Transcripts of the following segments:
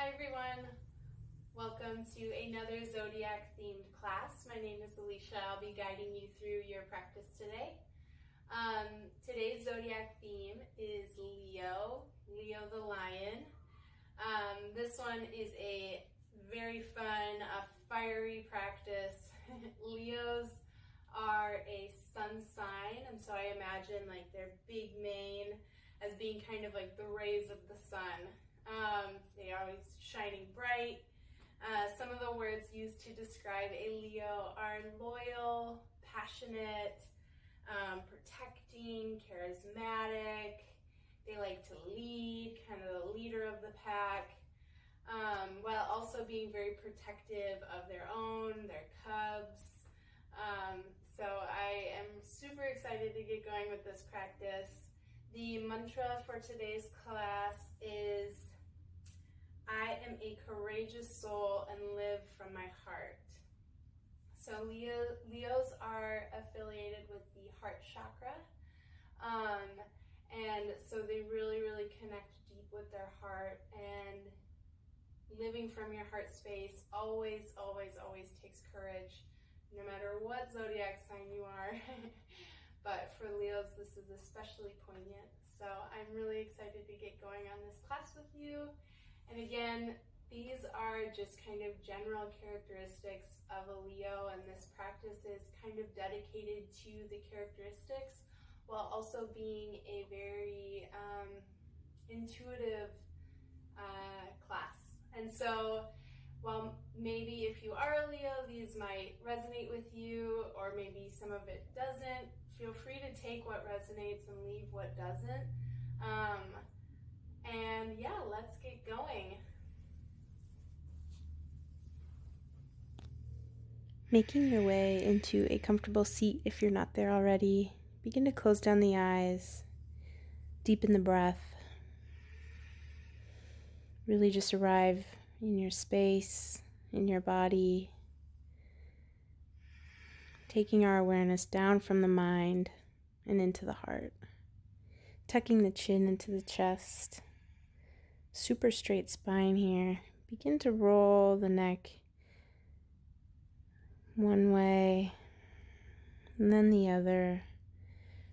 Hi everyone, welcome to another Zodiac themed class. My name is Alicia. I'll be guiding you through your practice today. Today's Zodiac theme is Leo the lion. This one is a very fun, fiery practice. Leos are a sun sign, and so I imagine like their big mane as being kind of like the rays of the sun. They are always shining bright. Some of the words used to describe a Leo are loyal, passionate, protecting, charismatic. They like to lead, kind of the leader of the pack, while also being very protective of their cubs. So I am super excited to get going with this practice. The mantra for today's class is, I am a courageous soul and live from my heart. So Leos are affiliated with the heart chakra. And so they really connect deep with their heart, and living from your heart space always takes courage, no matter what zodiac sign you are. But for Leos, this is especially poignant. So I'm really excited to get going on this class with you. And again, these are just kind of general characteristics of a Leo, and this practice is kind of dedicated to the characteristics while also being a very intuitive class. And so while maybe if you are a Leo, these might resonate with you, or maybe some of it doesn't, feel free to take what resonates and leave what doesn't. And yeah, let's get going. Making your way into a comfortable seat if you're not there already. Begin to close down the eyes, deepen the breath. Really just arrive in your space, in your body, taking our awareness down from the mind and into the heart. Tucking the chin into the chest. Super straight spine here. Begin to roll the neck one way and then the other.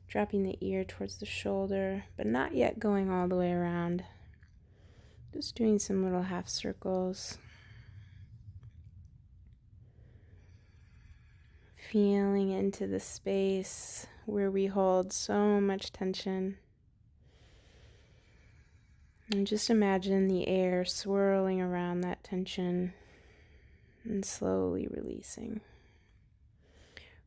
Dropping the ear towards the shoulder, but not yet going all the way around. Just doing some little half circles. Feeling into the space where we hold so much tension. And just imagine the air swirling around that tension and slowly releasing.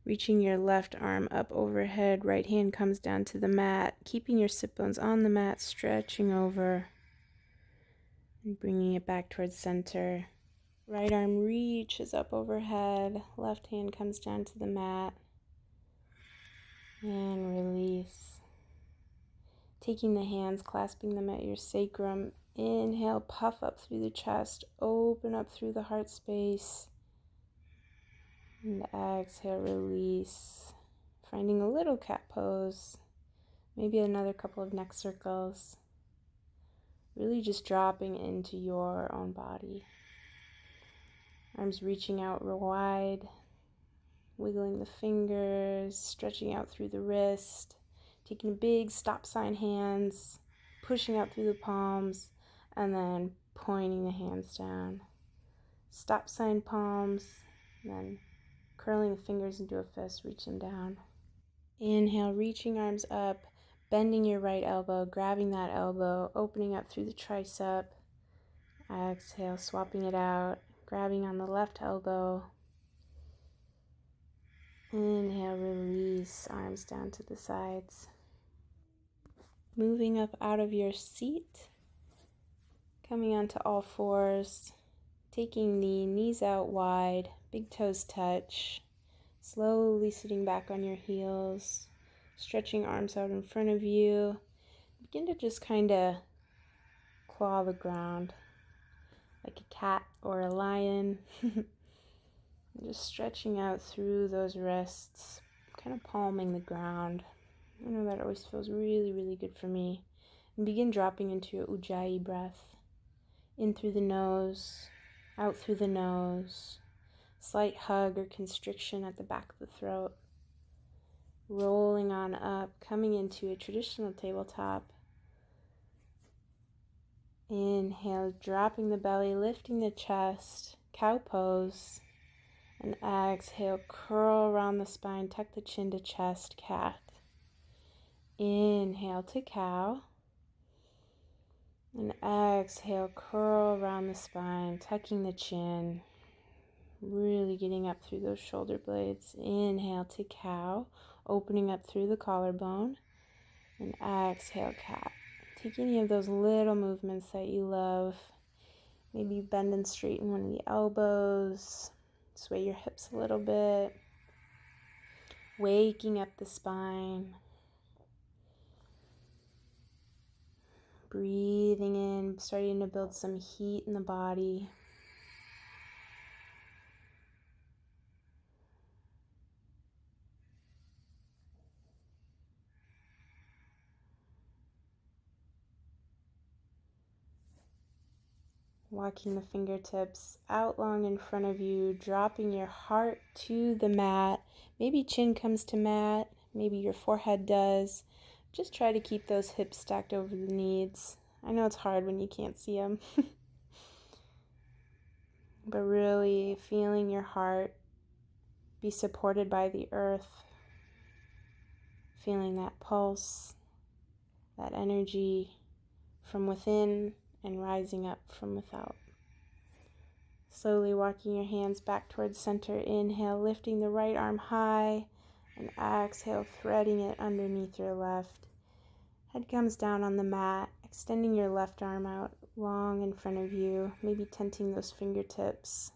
Reaching your left arm up overhead, right hand comes down to the mat, keeping your sit bones on the mat, stretching over and bringing it back towards center. Right arm reaches up overhead, left hand comes down to the mat, and release. Taking the hands, clasping them at your sacrum. Inhale, puff up through the chest, open up through the heart space. And exhale, release. Finding a little cat pose, maybe another couple of neck circles. Really just dropping into your own body. Arms reaching out real wide, wiggling the fingers, stretching out through the wrist, taking a big stop sign hands, pushing out through the palms, and then pointing the hands down. Stop sign palms, then curling the fingers into a fist, reach them down. Inhale, reaching arms up, bending your right elbow, grabbing that elbow, opening up through the tricep. Exhale, swapping it out, grabbing on the left elbow. Inhale, release, arms down to the sides. Moving up out of your seat, coming onto all fours, taking the knees out wide, big toes touch, slowly sitting back on your heels, stretching arms out in front of you. Begin to just kind of claw the ground like a cat or a lion. Just stretching out through those wrists, kind of palming the ground. I know that always feels really good for me. And begin dropping into your Ujjayi breath. In through the nose, out through the nose. Slight hug or constriction at the back of the throat. Rolling on up, coming into a traditional tabletop. Inhale, dropping the belly, lifting the chest, cow pose. And exhale, curl around the spine, tuck the chin to chest, cat. Inhale to cow. And exhale, curl around the spine, tucking the chin. Really getting up through those shoulder blades. Inhale to cow, opening up through the collarbone. And exhale, cat. Take any of those little movements that you love. Maybe bend and straighten one of the elbows. Sway your hips a little bit. Waking up the spine. Breathing in, starting to build some heat in the body. Walking the fingertips out long in front of you, dropping your heart to the mat. Maybe chin comes to mat, maybe your forehead does. Just try to keep those hips stacked over the knees. I know it's hard when you can't see them. But really feeling your heart be supported by the earth. Feeling that pulse, that energy from within and rising up from without. Slowly walking your hands back towards center. Inhale, lifting the right arm high, and exhale, threading it underneath your left. Head comes down on the mat, extending your left arm out long in front of you, maybe tenting those fingertips,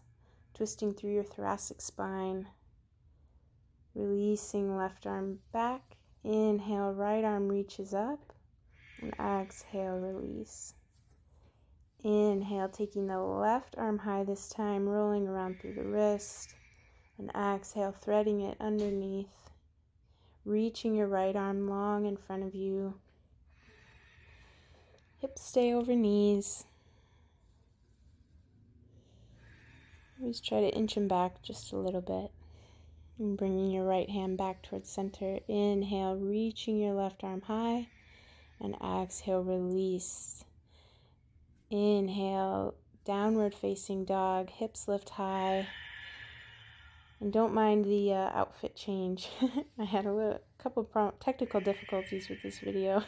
twisting through your thoracic spine. Releasing left arm back. Inhale, right arm reaches up, and exhale, release. Inhale, taking the left arm high this time, rolling around through the wrist. And exhale, threading it underneath. Reaching your right arm long in front of you. Hips stay over knees. Always try to inch them back just a little bit. And bringing your right hand back towards center. Inhale, reaching your left arm high. And exhale, release. Inhale, downward facing dog, hips lift high. And don't mind the outfit change. I had a couple technical difficulties with this video.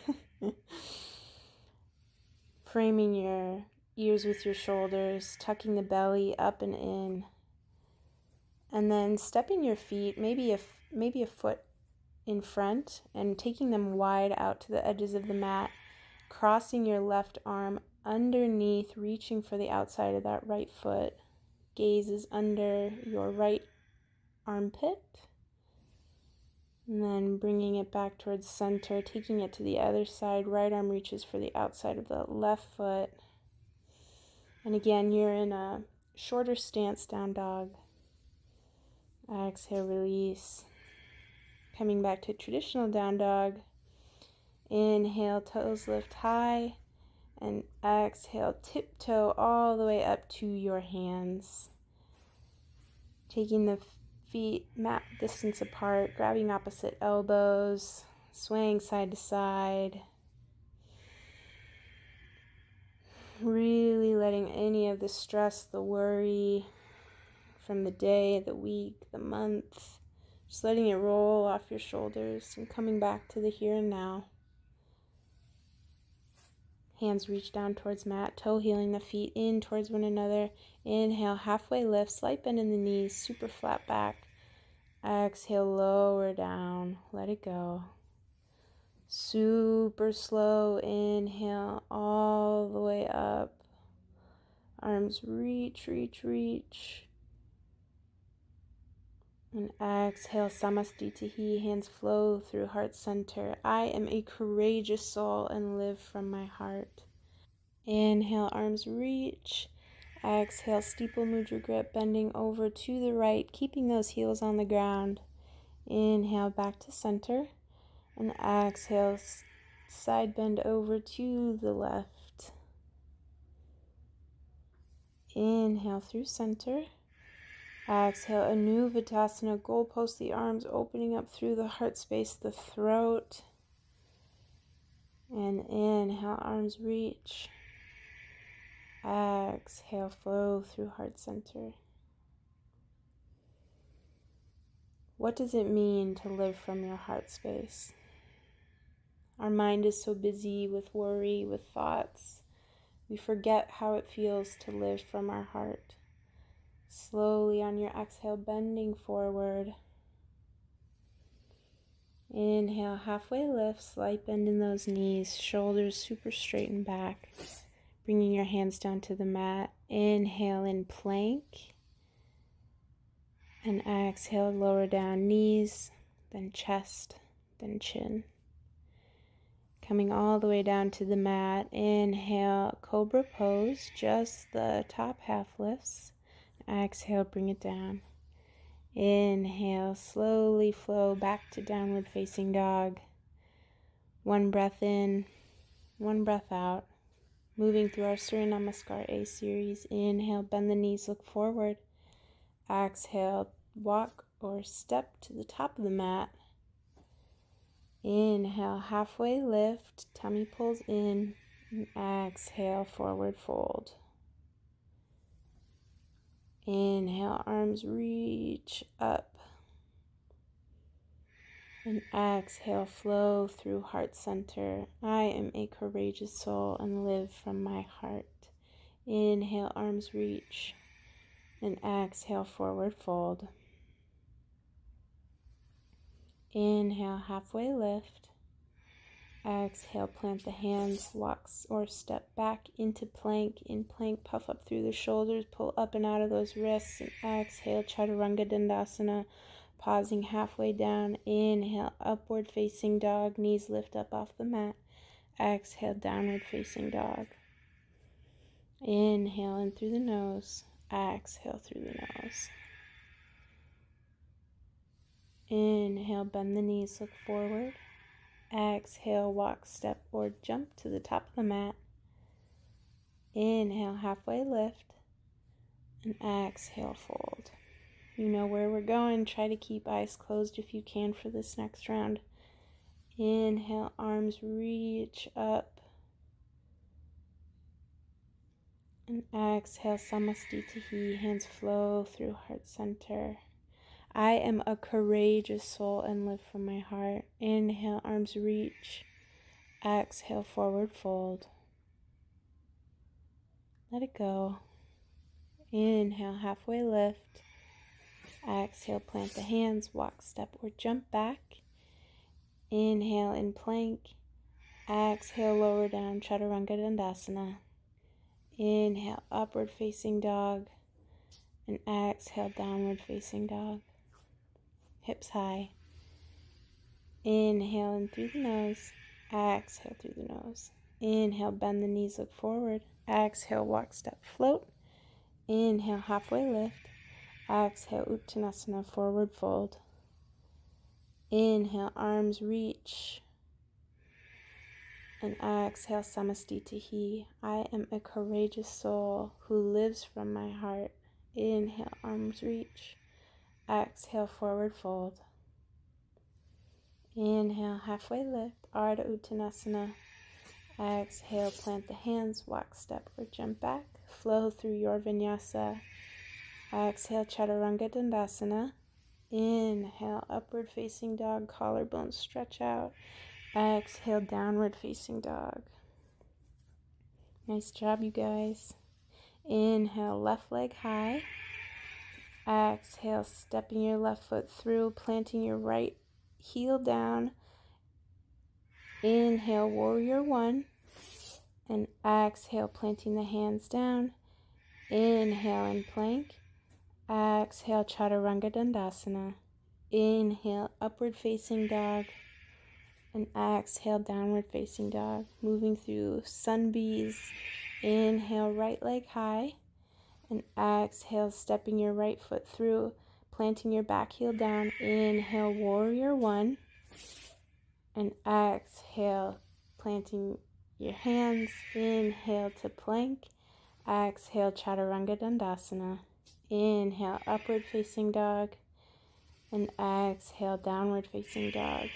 Framing your ears with your shoulders, tucking the belly up and in. And then stepping your feet, maybe a foot in front, and taking them wide out to the edges of the mat. Crossing your left arm underneath, reaching for the outside of that right foot. Gaze is under your right armpit. And then bringing it back towards center, taking it to the other side. Right arm reaches for the outside of the left foot. And again, you're in a shorter stance, down dog. Exhale, release. Coming back to traditional down dog. Inhale, toes lift high. And exhale, tiptoe all the way up to your hands. Taking the feet mat distance apart, grabbing opposite elbows, swaying side to side. Really letting any of the stress, the worry from the day, the week, the month, just letting it roll off your shoulders and coming back to the here and now. Hands reach down towards mat, toe heeling the feet in towards one another. Inhale, halfway lift, slight bend in the knees, super flat back. Exhale, lower down, let it go. Super slow, inhale all the way up. Arms reach, reach, reach. And exhale, Samastitihi, hands flow through heart center. I am a courageous soul and live from my heart. Inhale, arms reach. Exhale, steeple mudra grip, bending over to the right, keeping those heels on the ground. Inhale, back to center. And exhale, side bend over to the left. Inhale through center. Exhale, Anuvatasana, goalpost the arms, opening up through the heart space, the throat. And inhale, arms reach. Exhale, flow through heart center. What does it mean to live from your heart space? Our mind is so busy with worry, with thoughts. We forget how it feels to live from our heart. Slowly on your exhale, bending forward. Inhale, halfway lift, slight bend in those knees, shoulders super straight and back. Bringing your hands down to the mat. Inhale in plank. And exhale, lower down knees, then chest, then chin. Coming all the way down to the mat. Inhale, cobra pose, just the top half lifts. Exhale, bring it down. Inhale, slowly flow back to downward facing dog. One breath in, one breath out. Moving through our Surya Namaskar A series. Inhale, bend the knees, look forward. Exhale, walk or step to the top of the mat. Inhale, halfway lift, tummy pulls in. And exhale, forward fold. Inhale, arms reach up. And exhale, flow through heart center. I am a courageous soul and live from my heart. Inhale, arms reach. And exhale, forward fold. Inhale, halfway lift. Exhale, plant the hands, walk or step back into plank. In plank, puff up through the shoulders, pull up and out of those wrists. And exhale, Chaturanga Dandasana, pausing halfway down. Inhale, upward facing dog, knees lift up off the mat. Exhale, downward facing dog. Inhale in through the nose. Exhale through the nose. Inhale, bend the knees, look forward. Exhale, walk, step, or jump to the top of the mat. Inhale, halfway lift. And exhale, fold. You know where we're going. Try to keep eyes closed if you can for this next round. Inhale, arms reach up. And exhale, Samastitihi, hands flow through heart center. I am a courageous soul and live from my heart. Inhale, arms reach. Exhale, forward fold. Let it go. Inhale, halfway lift. Exhale, plant the hands, walk, step, or jump back. Inhale in plank. Exhale, lower down, Chaturanga Dandasana. Inhale, upward facing dog. And exhale, downward facing dog. Hips high. Inhale in through the nose. Exhale through the nose. Inhale, bend the knees, look forward. Exhale, walk, step, float. Inhale, halfway lift. Exhale, Uttanasana, forward fold. Inhale, arms reach. And exhale, Samastitihi. I am a courageous soul who lives from my heart. Inhale, arms reach. Exhale, forward fold. Inhale, halfway lift, Ardha Uttanasana. Exhale, plant the hands, walk, step, or jump back. Flow through your vinyasa. Exhale, Chaturanga Dandasana. Inhale, upward facing dog, collarbones stretch out. Exhale, downward facing dog. Nice job, you guys. Inhale, left leg high. Exhale, stepping your left foot through, planting your right heel down. Inhale, warrior one. And exhale, planting the hands down. Inhale in plank. Exhale, Chaturanga Dandasana. Inhale, upward facing dog. And exhale, downward facing dog. Moving through sun bees. Inhale, right leg high. And exhale, stepping your right foot through, planting your back heel down. Inhale, warrior one. And exhale, planting your hands. Inhale to plank. Exhale, Chaturanga Dandasana. Inhale, upward facing dog. And exhale, downward facing dog.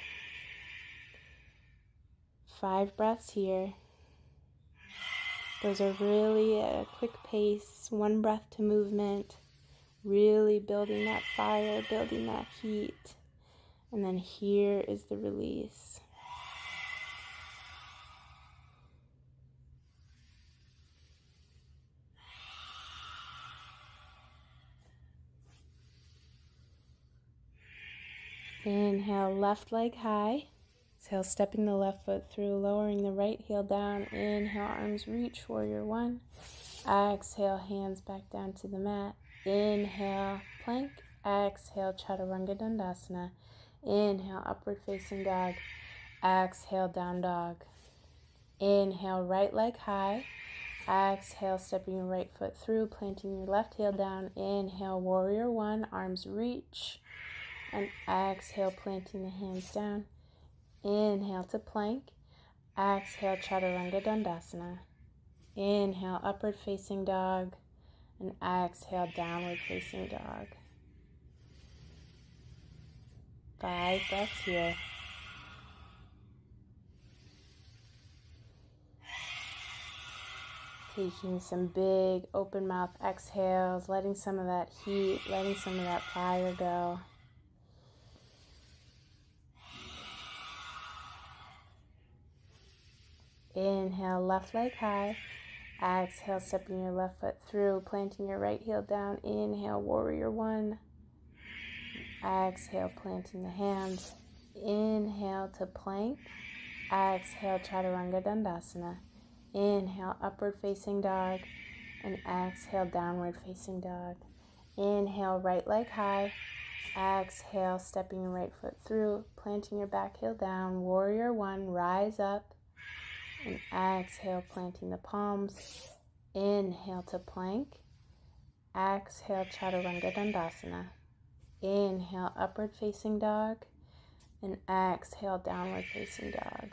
5 breaths here. Those are really a quick pace, 1 breath to movement, really building that fire, building that heat. And then here is the release. Inhale, left leg high. Exhale, stepping the left foot through, lowering the right heel down. Inhale, arms reach, warrior 1. Exhale, hands back down to the mat. Inhale, plank. Exhale, Chaturanga Dandasana. Inhale, upward facing dog. Exhale, down dog. Inhale, right leg high. Exhale, stepping your right foot through, planting your left heel down. Inhale, warrior 1, arms reach. And exhale, planting the hands down. Inhale to plank. Exhale, Chaturanga Dandasana. Inhale, upward facing dog. And exhale, downward facing dog. 5 breaths here. Taking some big open mouth exhales, letting some of that heat, letting some of that fire go. Inhale, left leg high. Exhale, stepping your left foot through, planting your right heel down. Inhale, warrior 1. Exhale, planting the hands. Inhale to plank. Exhale, Chaturanga Dandasana. Inhale, upward facing dog. And exhale, downward facing dog. Inhale, right leg high. Exhale, stepping your right foot through, planting your back heel down. Warrior 1, rise up. And exhale, planting the palms. Inhale to plank. Exhale, Chaturanga Dandasana. Inhale, upward facing dog. And exhale, downward facing dog.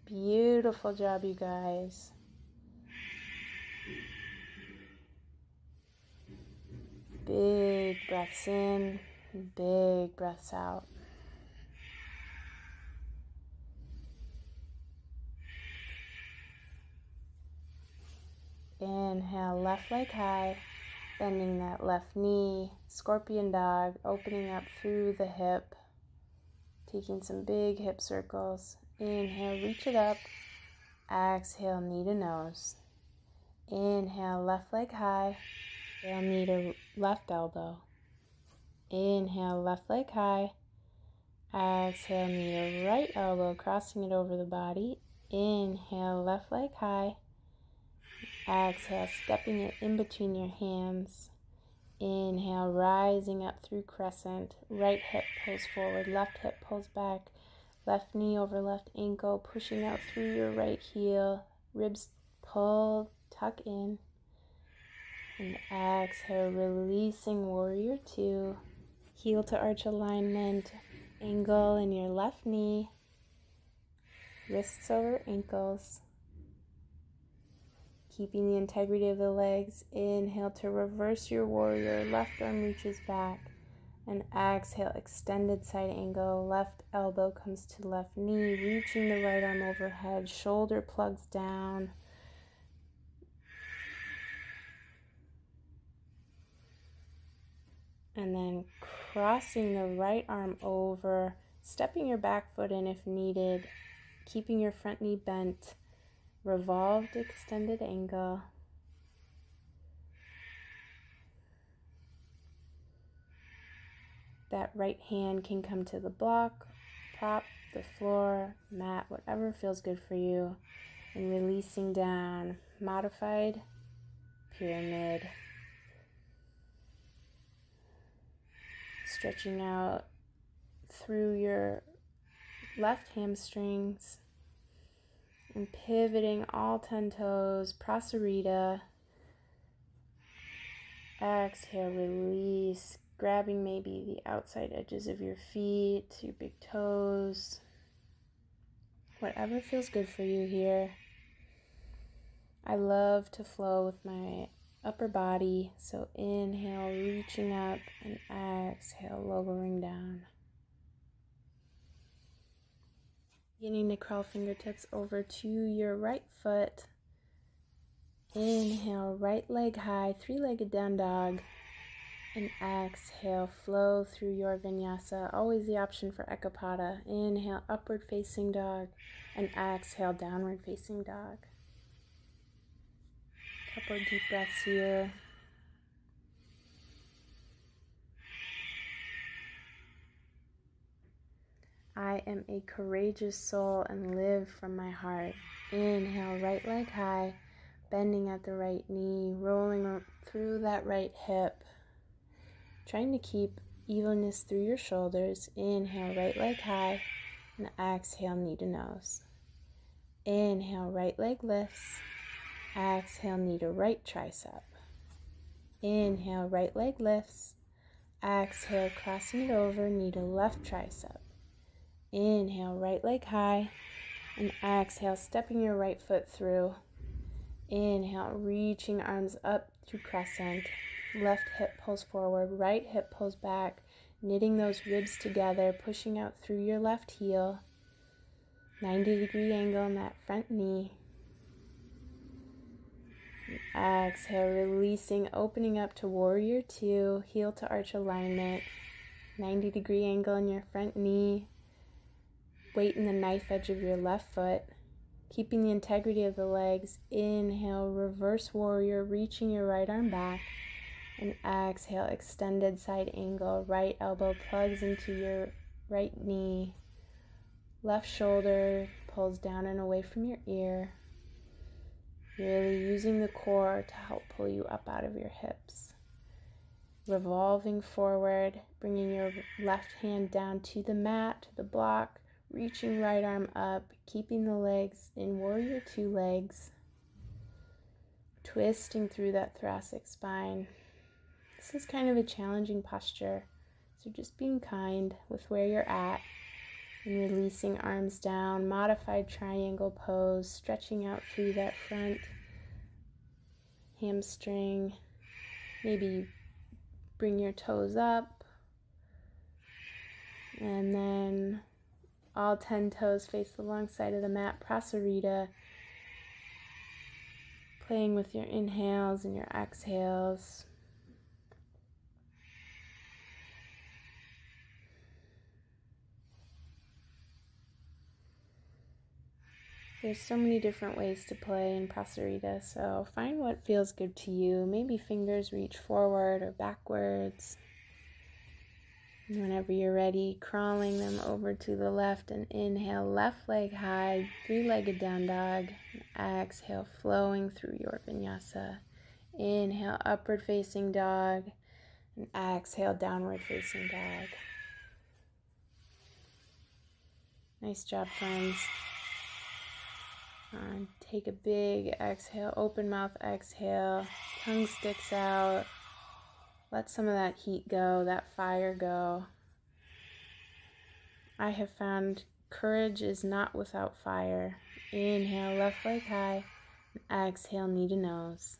Beautiful job, you guys. Big breaths in, big breaths out. Inhale, left leg high, bending that left knee, scorpion dog, opening up through the hip, taking some big hip circles. Inhale, reach it up. Exhale, knee to nose. Inhale, left leg high. Exhale, knee to left elbow. Inhale, left leg high. Exhale, knee to right elbow, crossing it over the body. Inhale, left leg high. Exhale, stepping it in between your hands. Inhale, rising up through crescent. Right hip pulls forward, left hip pulls back. Left knee over left ankle, pushing out through your right heel. Ribs pull, tuck in. And exhale, releasing warrior 2. Heel to arch alignment. Angle in your left knee. Wrists over ankles. Keeping the integrity of the legs. Inhale to reverse your warrior. Left arm reaches back. And exhale, extended side angle. Left elbow comes to left knee. Reaching the right arm overhead. Shoulder plugs down. And then crossing the right arm over. Stepping your back foot in if needed. Keeping your front knee bent. Revolved extended angle. That right hand can come to the block, prop, the floor, mat, whatever feels good for you. And releasing down, modified pyramid. Stretching out through your left hamstrings. And pivoting all 10 toes, Prasarita. Exhale, release. Grabbing maybe the outside edges of your feet, your big toes. Whatever feels good for you here. I love to flow with my upper body, so inhale, reaching up, and exhale, lowering down. Beginning to crawl fingertips over to your right foot. Inhale, right leg high, three-legged down dog. And exhale, flow through your vinyasa. Always the option for Ekapada. Inhale, upward facing dog. And exhale, downward facing dog. Couple deep breaths here. I am a courageous soul and live from my heart. Inhale, right leg high, bending at the right knee, rolling through that right hip. Trying to keep evenness through your shoulders. Inhale, right leg high, and exhale, knee to nose. Inhale, right leg lifts. Exhale, knee to right tricep. Inhale, right leg lifts. Exhale, crossing it over, knee to left tricep. Inhale, right leg high, and exhale, stepping your right foot through. Inhale, reaching arms up to crescent. Left hip pulls forward, right hip pulls back, knitting those ribs together, pushing out through your left heel. 90-degree angle in that front knee. And exhale, releasing, opening up to warrior two, heel to arch alignment. 90-degree angle in your front knee. Weight in the knife edge of your left foot. Keeping the integrity of the legs. Inhale, reverse warrior, reaching your right arm back. And exhale, extended side angle. Right elbow plugs into your right knee. Left shoulder pulls down and away from your ear. Really using the core to help pull you up out of your hips. Revolving forward, bringing your left hand down to the mat, to the block. Reaching right arm up, keeping the legs in warrior two legs. Twisting through that thoracic spine. This is kind of a challenging posture, so just being kind with where you're at and releasing arms down. Modified triangle pose, stretching out through that front hamstring. Maybe bring your toes up, and then all 10 toes face the long side of the mat, Prasarita. Playing with your inhales and your exhales. There's so many different ways to play in Prasarita, so find what feels good to you. Maybe fingers reach forward or backwards. And whenever you're ready, crawling them over to the left and inhale, left leg high, three-legged down dog. And exhale, flowing through your vinyasa. Inhale, upward facing dog. And exhale, downward facing dog. Nice job, friends. Take a big exhale, open mouth exhale, tongue sticks out. Let some of that heat go, that fire go. I have found courage is not without fire. Inhale, left leg high. Exhale, knee to nose.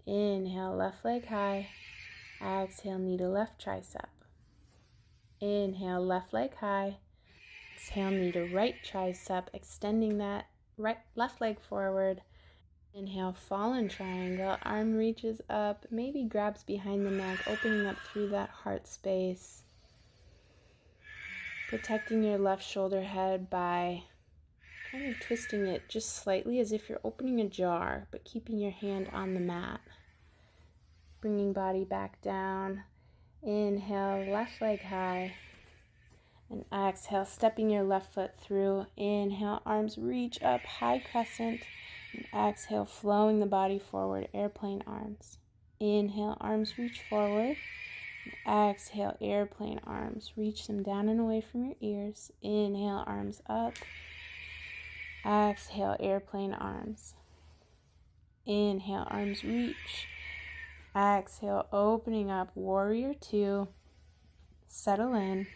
Inhale, left leg high. Exhale, knee to left tricep. Inhale, left leg high. Exhale, knee to right tricep, extending that left leg forward. Inhale, fallen triangle, arm reaches up, maybe grabs behind the neck, opening up through that heart space. Protecting your left shoulder head by kind of twisting it just slightly as if you're opening a jar, but keeping your hand on the mat. Bringing body back down. Inhale, left leg high. And exhale, stepping your left foot through. Inhale, arms reach up, high crescent. And exhale, flowing the body forward, airplane arms. Inhale, arms reach forward. And exhale, airplane arms. Reach them down and away from your ears. Inhale, arms up. Exhale, airplane arms. Inhale, arms reach. Exhale, opening up, warrior two. Settle in.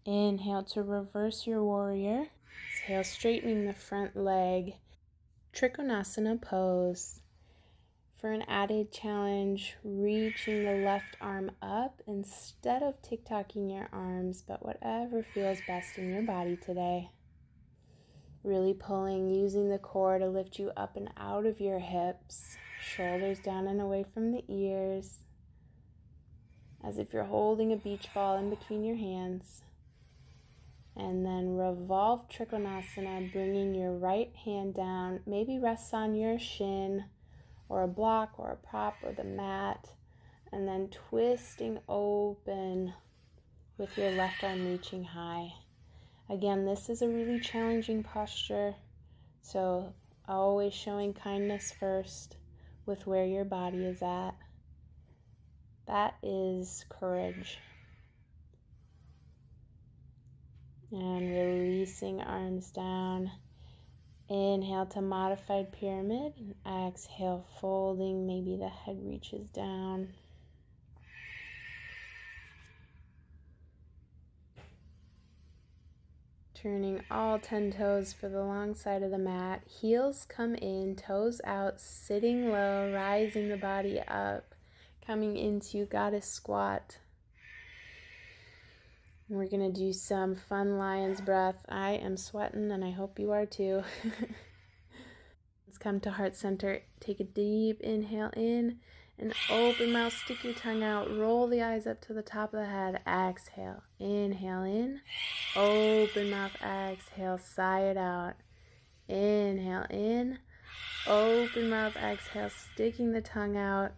Inhale to reverse your warrior. Exhale, straightening the front leg. Trikonasana pose. For an added challenge, reaching the left arm up instead of tick-tocking your arms, but whatever feels best in your body today. Really pulling, using the core to lift you up and out of your hips, shoulders down and away from the ears, as if you're holding a beach ball in between your hands. And then revolve Trikonasana, bringing your right hand down, maybe rests on your shin or a block or a prop or the mat, and then twisting open with your left arm reaching high. Again, this is a really challenging posture, so always showing kindness first with where your body is at. That is courage. And releasing arms down. Inhale to modified pyramid. And exhale, folding. Maybe the head reaches down. Turning all 10 toes for the long side of the mat. Heels come in, toes out, sitting low, rising the body up, coming into goddess squat. And we're going to do some fun lion's breath. I am sweating and I hope you are too. Let's come to heart center. Take a deep inhale in and open mouth, stick your tongue out, roll the eyes up to the top of the head. Exhale, inhale in, open mouth, exhale, sigh it out. Inhale in, open mouth, exhale, sticking the tongue out,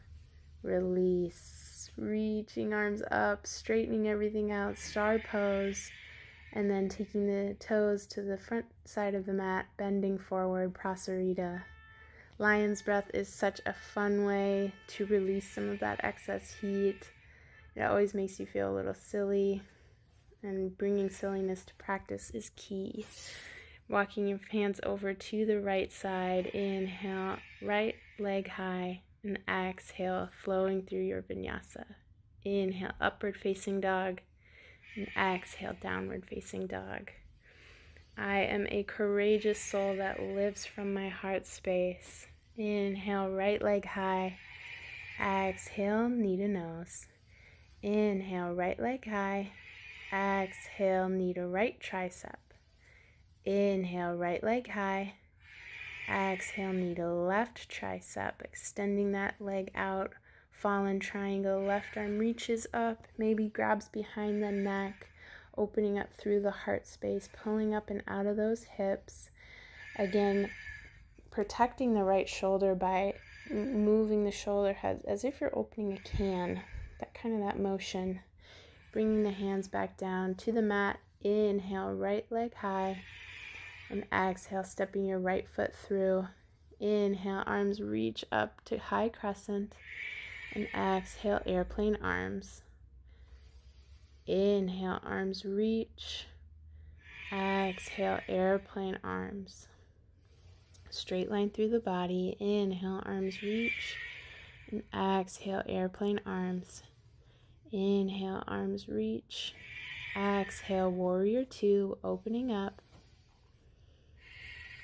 release, reaching arms up, straightening everything out, star pose, and then taking the toes to the front side of the mat, bending forward, prasarita. Lion's breath is such a fun way to release some of that excess heat. It always makes you feel a little silly, and bringing silliness to practice is key. Walking your hands over to the right side. Inhale, right leg high, and exhale, flowing through your vinyasa. Inhale, upward facing dog, and exhale, downward facing dog. I am a courageous soul that lives from my heart space. Inhale, right leg high. Exhale, knee to nose. Inhale, right leg high. Exhale, knee to right tricep. Inhale, right leg high. Exhale, knee to left tricep. Extending that leg out. Fallen triangle. Left arm reaches up, maybe grabs behind the neck. Opening up through the heart space, pulling up and out of those hips. Again, protecting the right shoulder by moving the shoulder head as if you're opening a can. That motion. Bringing the hands back down to the mat. Inhale, right leg high. And exhale, stepping your right foot through. Inhale, arms reach up to high crescent. And exhale, airplane arms. Inhale, arms reach. Exhale, airplane arms. Straight line through the body. Inhale, arms reach. And exhale, airplane arms. Inhale, arms reach. Exhale, warrior two, opening up.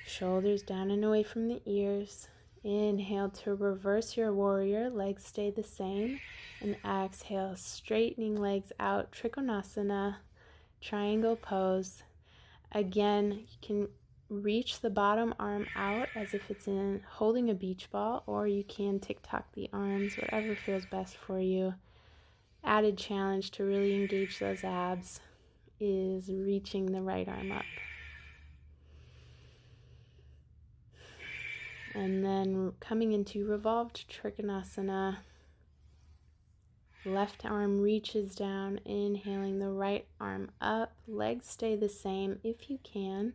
Shoulders down and away from the ears. Inhale to reverse your warrior, legs stay the same. And exhale, straightening legs out, Trikonasana, triangle pose. Again, you can reach the bottom arm out as if it's in holding a beach ball, or you can tick-tock the arms, whatever feels best for you. Added challenge to really engage those abs is reaching the right arm up. And then coming into revolved Trikonasana. Left arm reaches down, inhaling the right arm up. Legs stay the same if you can.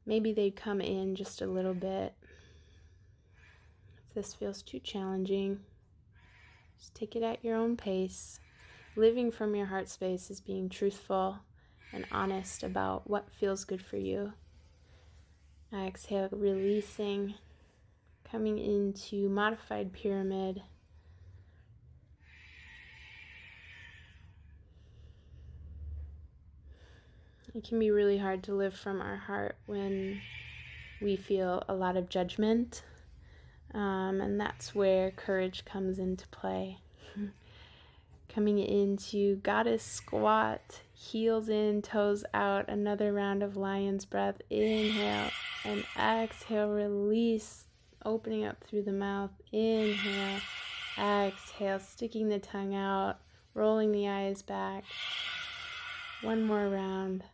Maybe they come in just a little bit. If this feels too challenging, just take it at your own pace. Living from your heart space is being truthful and honest about what feels good for you. Exhale, releasing, coming into modified pyramid. It can be really hard to live from our heart when we feel a lot of judgment, and that's where courage comes into play. Coming into goddess squat, heels in, toes out, another round of lion's breath. Inhale and exhale, release, opening up through the mouth. Inhale, exhale, sticking the tongue out, rolling the eyes back. One more round.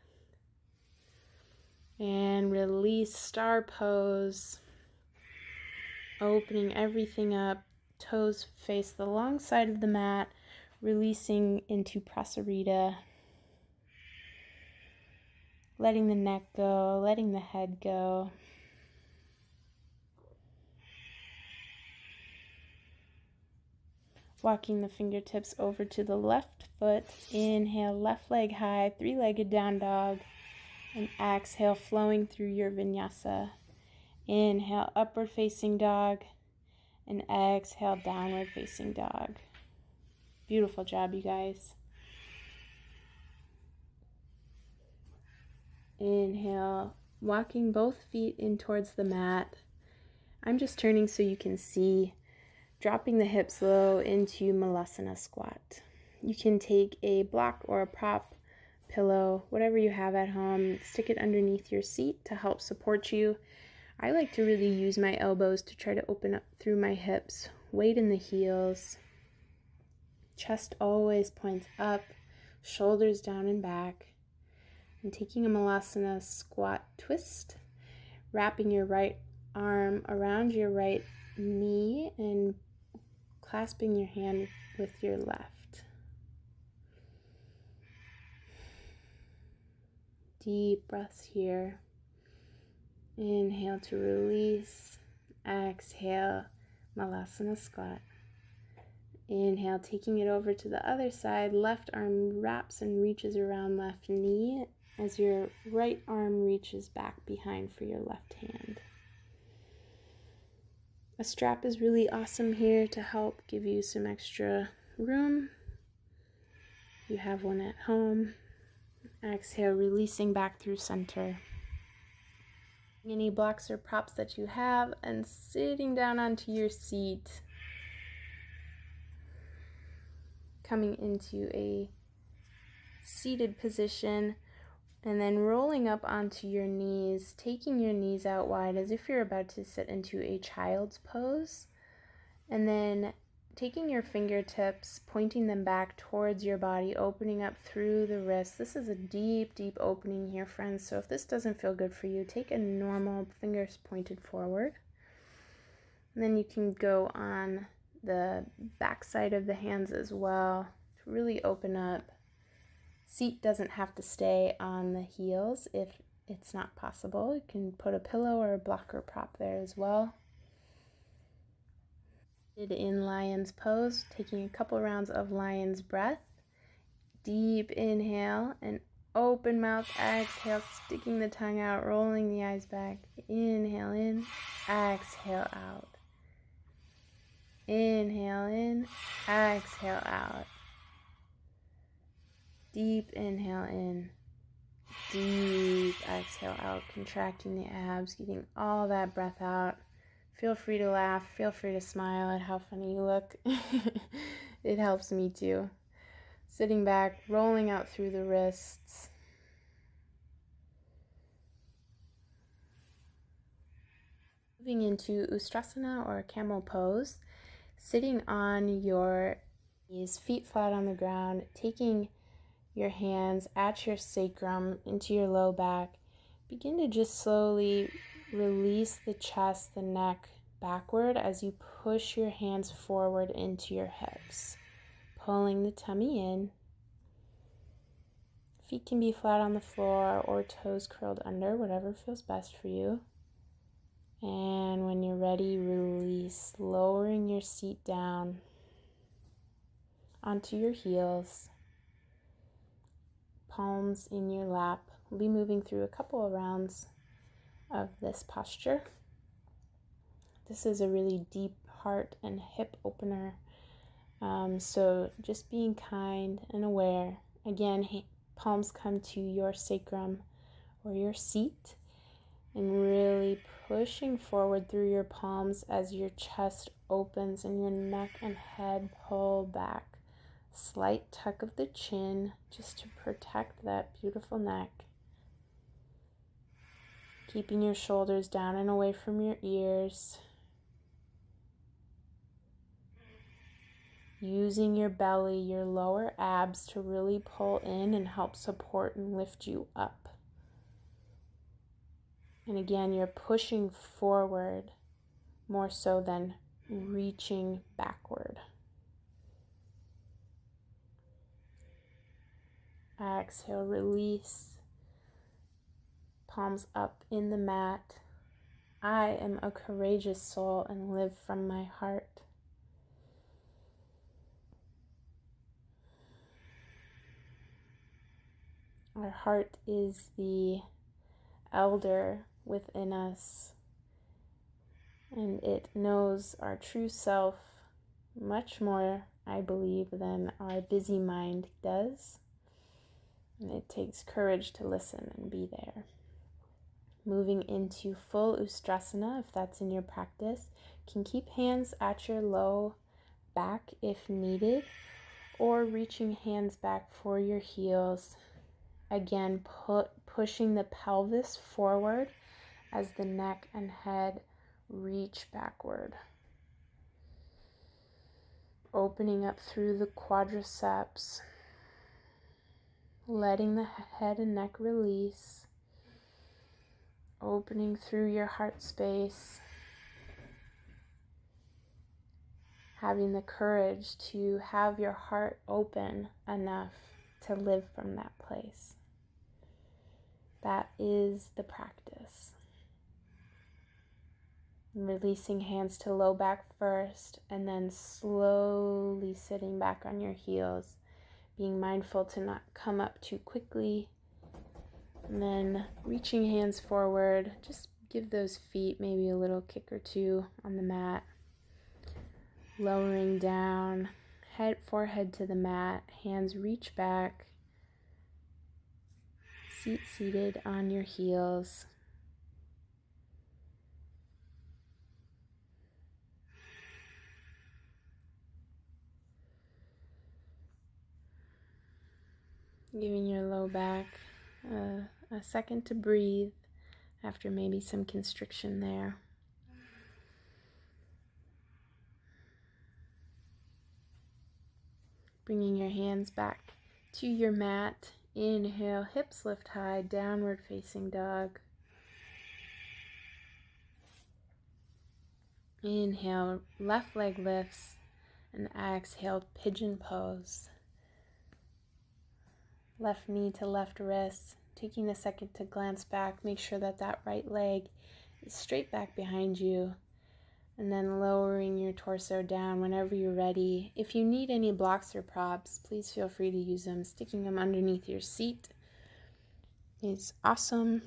And release, star pose, opening everything up, toes face the long side of the mat, releasing into Prasarita, letting the neck go, letting the head go. Walking the fingertips over to the left foot. Inhale, left leg high, three-legged down dog. And exhale, flowing through your vinyasa. Inhale, upward facing dog. And exhale, downward facing dog. Beautiful job, you guys. Inhale, walking both feet in towards the mat. I'm just turning so you can see. Dropping the hips low into Malasana squat. You can take a block or a prop, pillow, whatever you have at home, stick it underneath your seat to help support you. I like to really use my elbows to try to open up through my hips, weight in the heels. Chest always points up, shoulders down and back. And taking a Malasana squat twist, wrapping your right arm around your right knee and clasping your hand with your left. Deep breaths here. Inhale to release. Exhale, Malasana squat. Inhale, taking it over to the other side. Left arm wraps and reaches around left knee as your right arm reaches back behind for your left hand. A strap is really awesome here to help give you some extra room. If you have one at home. Exhale, releasing back through center. Any blocks or props that you have and sitting down onto your seat. Coming into a seated position and then rolling up onto your knees, taking your knees out wide as if you're about to sit into a child's pose, and then taking your fingertips, pointing them back towards your body, opening up through the wrists. This is a deep, deep opening here, friends. So if this doesn't feel good for you, take a normal fingers pointed forward. And then you can go on the back side of the hands as well to really open up. Seat doesn't have to stay on the heels if it's not possible. You can put a pillow or a blocker prop there as well. In lion's pose, taking a couple rounds of lion's breath. Deep inhale and open mouth, exhale, sticking the tongue out, rolling the eyes back. Inhale in, exhale out. Inhale in, exhale out. Deep inhale in, deep exhale out, contracting the abs, getting all that breath out. Feel free to laugh, feel free to smile at how funny you look. It helps me too. Sitting back, rolling out through the wrists. Moving into Ustrasana or camel pose. Sitting on your knees, feet flat on the ground, taking your hands at your sacrum into your low back. Begin to just slowly release the chest, the neck backward as you push your hands forward into your hips, pulling the tummy in. Feet can be flat on the floor or toes curled under, whatever feels best for you. And when you're ready, release, lowering your seat down onto your heels, palms in your lap. We'll be moving through a couple of rounds of this posture. This is a really deep heart and hip opener. So just being kind and aware. Again, palms come to your sacrum or your seat, and really pushing forward through your palms as your chest opens and your neck and head pull back. Slight tuck of the chin just to protect that beautiful neck. Keeping your shoulders down and away from your ears. Using your belly, your lower abs to really pull in and help support and lift you up. And again, you're pushing forward more so than reaching backward. Exhale, release. Palms up in the mat. I am a courageous soul and live from my heart. Our heart is the elder within us, and it knows our true self much more, I believe, than our busy mind does. And it takes courage to listen and be there. Moving into full Ustrasana, if that's in your practice. You can keep hands at your low back if needed, or reaching hands back for your heels. Again, pushing the pelvis forward as the neck and head reach backward. Opening up through the quadriceps. Letting the head and neck release. Opening through your heart space. Having the courage to have your heart open enough to live from that place. That is the practice. Releasing hands to low back first, and then slowly sitting back on your heels, being mindful to not come up too quickly, and then reaching hands forward. Just give those feet maybe a little kick or two on the mat. Lowering down, forehead to the mat, hands reach back. Seated on your heels. Giving your low back a second to breathe after maybe some constriction there. Bringing your hands back to your mat. Inhale, hips lift high, downward facing dog. Inhale, left leg lifts, and exhale, pigeon pose. Left knee to left wrist, taking a second to glance back. Make sure that that right leg is straight back behind you, and then lowering your torso down whenever you're ready. If you need any blocks or props, please feel free to use them. Sticking them underneath your seat is awesome.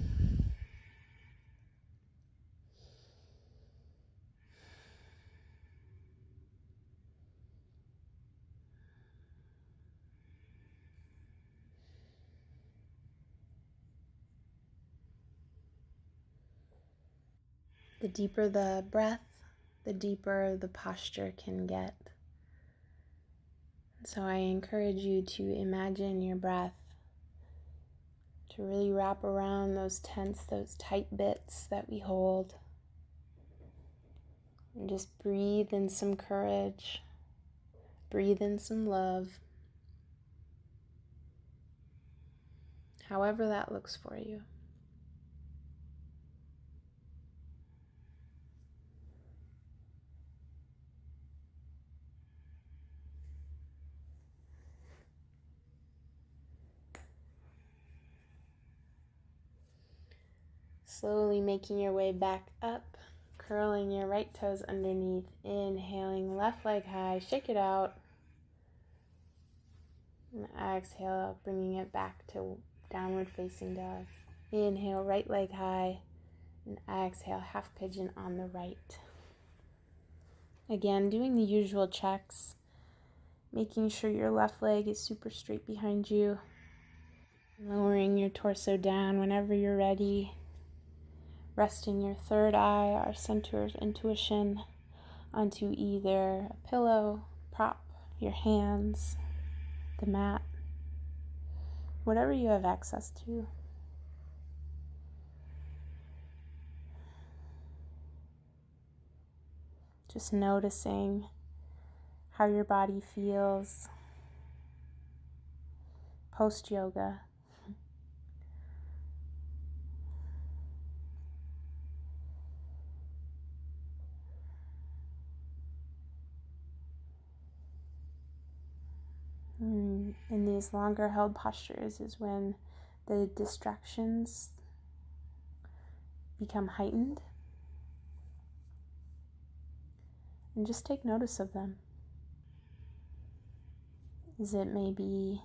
The deeper the breath, the deeper the posture can get. So I encourage you to imagine your breath, to really wrap around those tense, those tight bits that we hold. And just breathe in some courage, breathe in some love, however that looks for you. Slowly making your way back up, curling your right toes underneath, inhaling left leg high, shake it out. And exhale, bringing it back to downward facing dog. Inhale, right leg high, and exhale, half pigeon on the right. Again, doing the usual checks, making sure your left leg is super straight behind you. Lowering your torso down whenever you're ready. Resting your third eye, our center of intuition, onto either a pillow, prop, your hands, the mat, whatever you have access to. Just noticing how your body feels post-yoga. In these longer held postures is when the distractions become heightened. And just take notice of them. Is it maybe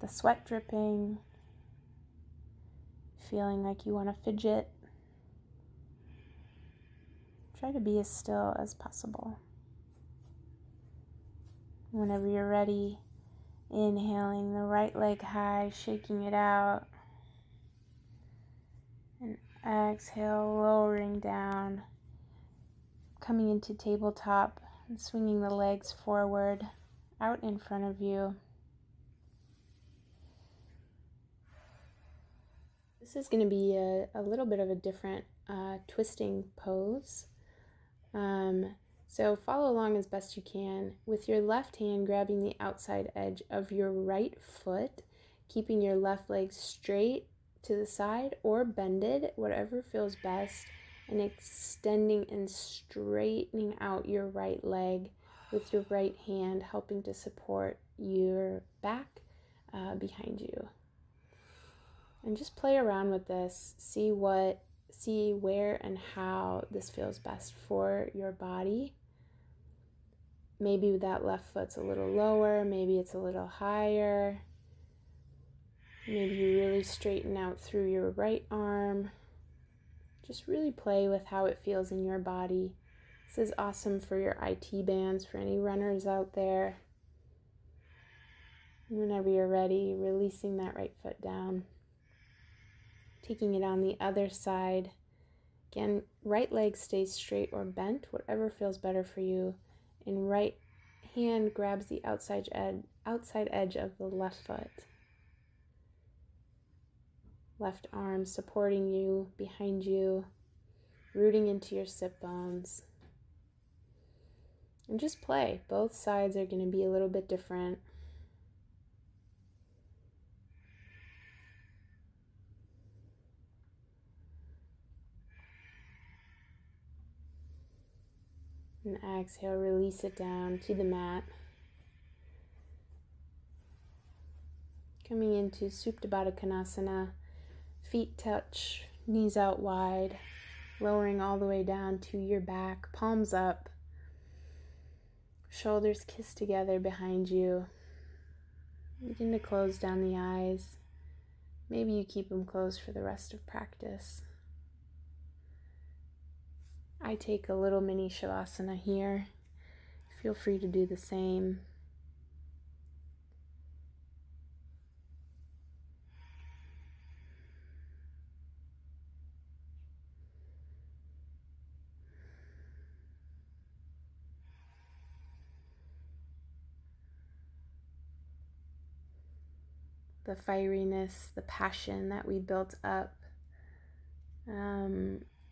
the sweat dripping, feeling like you want to fidget? Try to be as still as possible. Whenever you're ready, inhaling the right leg high, shaking it out. And exhale, lowering down, coming into tabletop and swinging the legs forward, out in front of you. This is going to be a little bit of a different twisting pose. So follow along as best you can with your left hand grabbing the outside edge of your right foot, keeping your left leg straight to the side or bended, whatever feels best, and extending and straightening out your right leg with your right hand, helping to support your back behind you. And just play around with this, see where and how this feels best for your body. Maybe that left foot's a little lower, maybe it's a little higher. Maybe you really straighten out through your right arm. Just really play with how it feels in your body. This is awesome for your IT bands, for any runners out there. Whenever you're ready, releasing that right foot down. Taking it on the other side. Again, right leg stays straight or bent, whatever feels better for you. And right hand grabs the outside edge of the left foot. Left arm supporting you, behind you, rooting into your sit bones. And just play. Both sides are going to be a little bit different. And exhale, release it down to the mat. Coming into Supta Baddha Konasana, feet touch, knees out wide, lowering all the way down to your back, palms up, shoulders kiss together behind you. Begin to close down the eyes. Maybe you keep them closed for the rest of practice. I take a little mini Shavasana here. Feel free to do the same. The fieriness, the passion that we built up,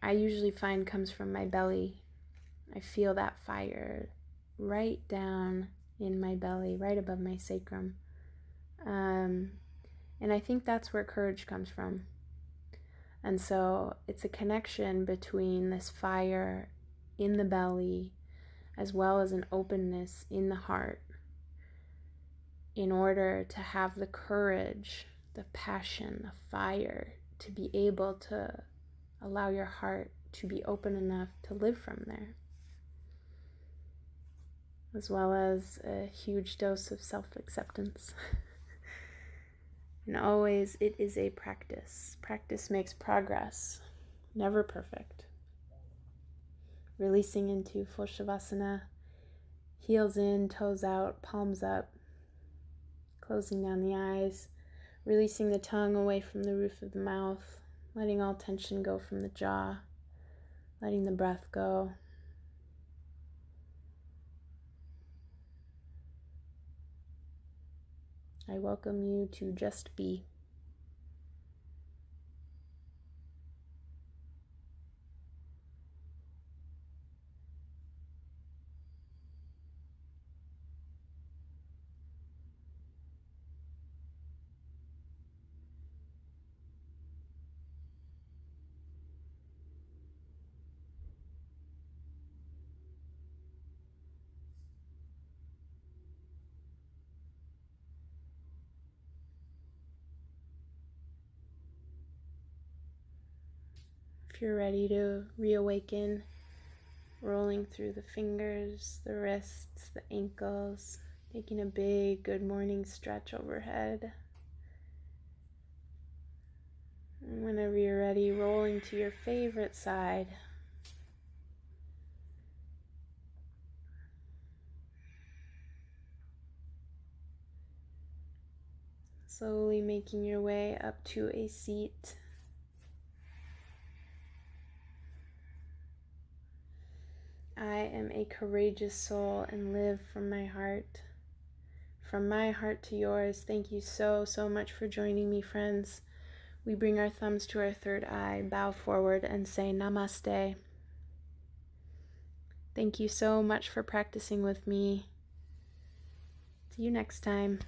I usually find comes from my belly. I feel that fire right down in my belly, right above my sacrum. And I think that's where courage comes from. And so it's a connection between this fire in the belly as well as an openness in the heart in order to have the courage, the passion, the fire to be able to allow your heart to be open enough to live from there, as well as a huge dose of self-acceptance. And always, it is a practice. Practice makes progress, never perfect. Releasing into full Shavasana, heels in, toes out, palms up, closing down the eyes, Releasing the tongue away from the roof of the mouth, letting all tension go from the jaw, letting the breath go. I welcome you to just be. If you're ready to reawaken, rolling through the fingers, the wrists, the ankles, taking a big good morning stretch overhead. And whenever you're ready, rolling to your favorite side. Slowly making your way up to a seat. I am a courageous soul and live from my heart. From my heart to yours, thank you so much for joining me, friends. We bring our thumbs to our third eye, bow forward, and say namaste. Thank you so much for practicing with me. See you next time.